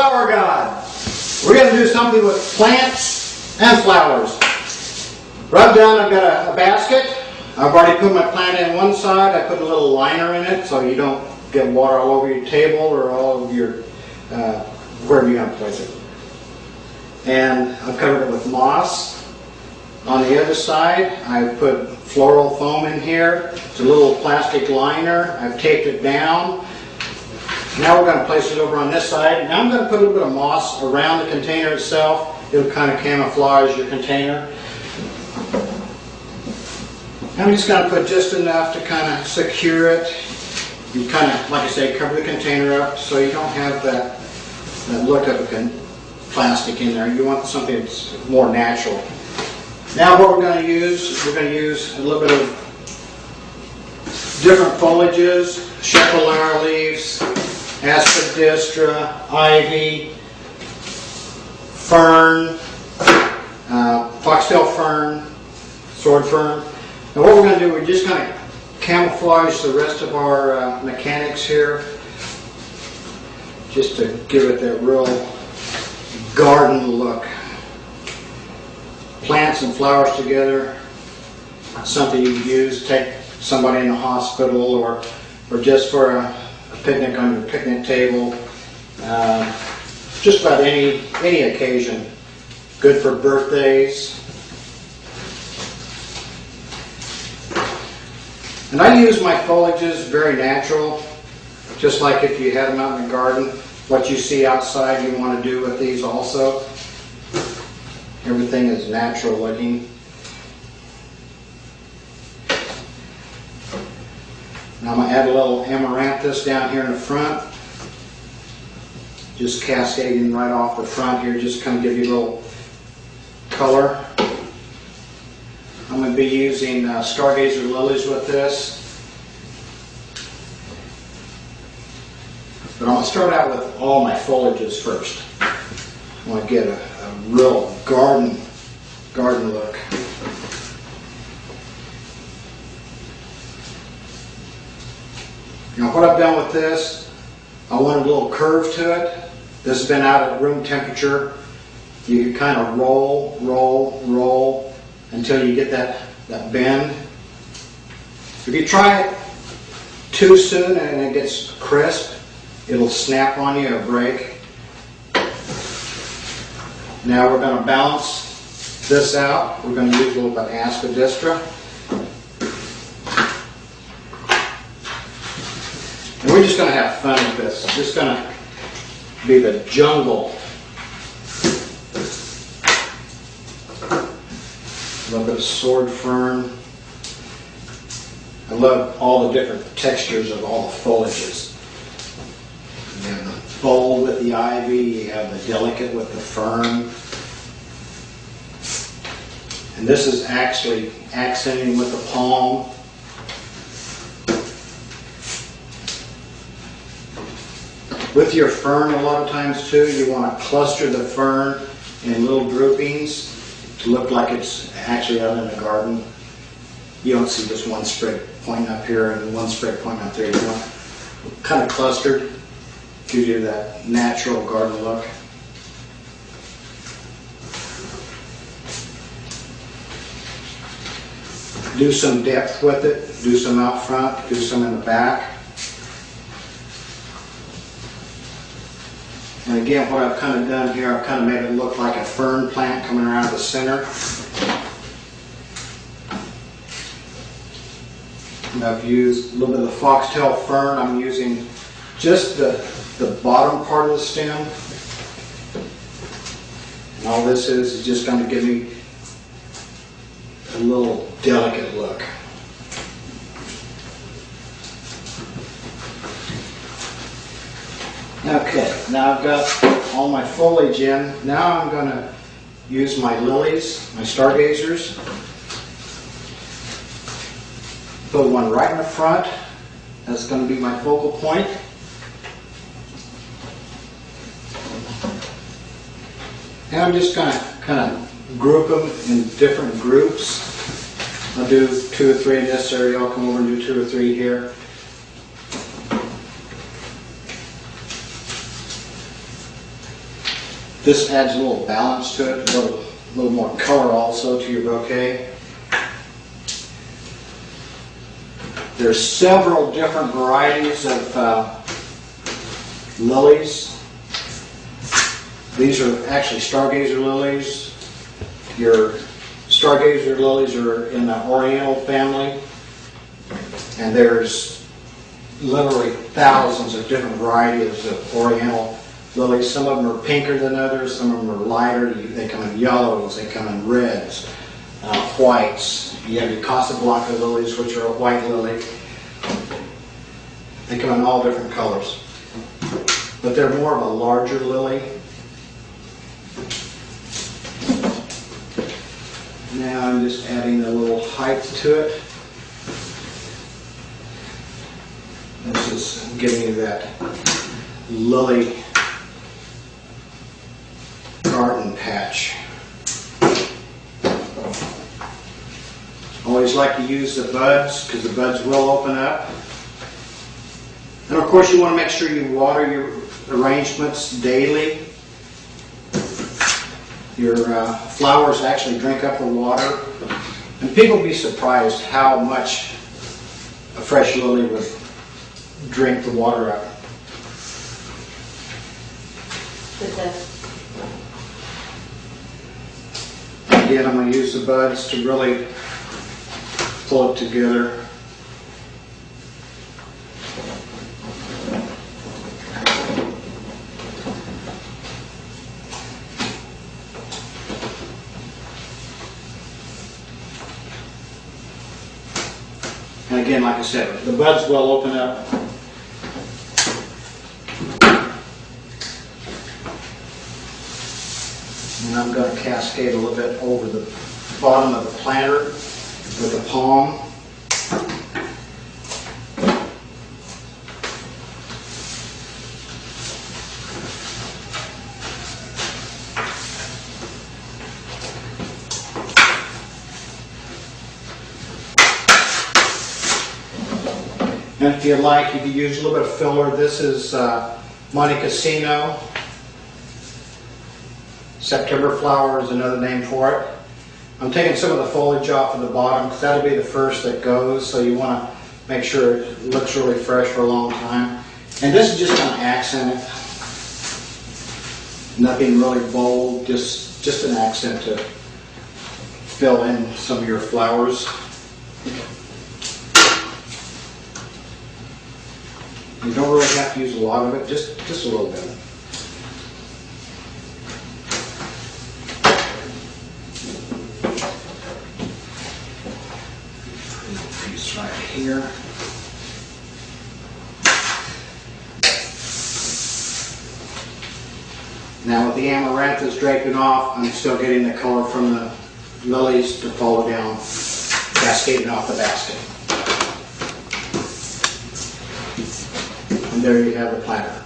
Flower God. We're going to do something with plants and flowers. Right down, I've got a basket. I've already put my plant in one side. I put a little liner in it so you don't get water all over your table or all over your, wherever you're going to place it. And I've covered it with moss. On the other side, I put floral foam in here. It's a little plastic liner. I've taped it down. Now we're going to place it over on this side. Now I'm going to put a little bit of moss around the container itself. It'll kind of camouflage your container. I'm just going to put just enough to kind of secure it. You kind of, like I say, cover the container up so you don't have that look of plastic in there. You want something that's more natural. Now what we're going to use a little bit of different foliages, chapellara leaves, aspidistra, ivy, fern, foxtail fern, sword fern. Now what we're going to do, we're just going to camouflage the rest of our mechanics here, just to give it that real garden look. Plants and flowers together, something you can use, take somebody in the hospital or just for a picnic on your picnic table. Just about any occasion. Good for birthdays. And I use my foliages very natural, just like if you had them out in the garden. What you see outside you want to do with these also. Everything is natural looking. Now I'm going to add a little amaranthus down here in the front. Just cascading right off the front here, just kind of give you a little color. I'm going to be using stargazer lilies with this. But I'm going to start out with all my foliages first. I want to get a real garden look. Now what I've done with this, I wanted a little curve to it. This has been out at room temperature. You can kind of roll until you get that bend. If you try it too soon and it gets crisp, it'll snap on you or break. Now we're going to balance this out. We're going to use a little bit of aspidistra. And we're just going to have fun with this. It's just going to be the jungle. A little bit of sword fern. I love all the different textures of all the foliages. You have the bold with the ivy, you have the delicate with the fern. And this is actually accenting with the palm. With your fern, a lot of times too, you want to cluster the fern in little groupings to look like it's actually out in the garden. You don't see just one sprig pointing up here and one sprig pointing up there. You want kind of clustered. Gives you that natural garden look. Do some depth with it. Do some out front. Do some in the back. And again, what I've kind of done here, I've kind of made it look like a fern plant coming around the center. And I've used a little bit of the foxtail fern. I'm using just the bottom part of the stem. And all this is just going to give me a little delicate look. Okay, now I've got all my foliage in. Now I'm going to use my lilies, my stargazers. Put one right in the front. That's going to be my focal point. And I'm just going to kind of group them in different groups. I'll do 2 or 3 in this area. I'll come over and do 2 or 3 here. This adds a little balance to it, a little more color also to your bouquet. There's several different varieties of lilies. These are actually stargazer lilies. Your stargazer lilies are in the Oriental family, and there's literally thousands of different varieties of Oriental lilies. Some of them are pinker than others, some of them are lighter. They come in yellows, they come in reds, whites. You have your Casablanca lilies, which are a white lily. They come in all different colors. But they're more of a larger lily. Now I'm just adding a little height to it. This is giving you that lily garden patch. Always like to use the buds because the buds will open up. And of course you want to make sure you water your arrangements daily. Your flowers actually drink up the water. And people will be surprised how much a fresh lily would drink the water up. Again, I'm going to use the buds to really pull it together. And again, like I said, the buds will open up. And I'm going to cascade a little bit over the bottom of the planter with the palm. And if you like, you can use a little bit of filler. This is Monte Cassino. September flower is another name for it. I'm taking some of the foliage off of the bottom because that'll be the first that goes, so you want to make sure it looks really fresh for a long time. And this is just going to accent it. Nothing really bold, just an accent to fill in some of your flowers. You don't really have to use a lot of it, just a little bit. Piece right here. Now with the amaranthus draping off, I'm still getting the color from the lilies to fall down, cascading off the basket. And there you have the planter.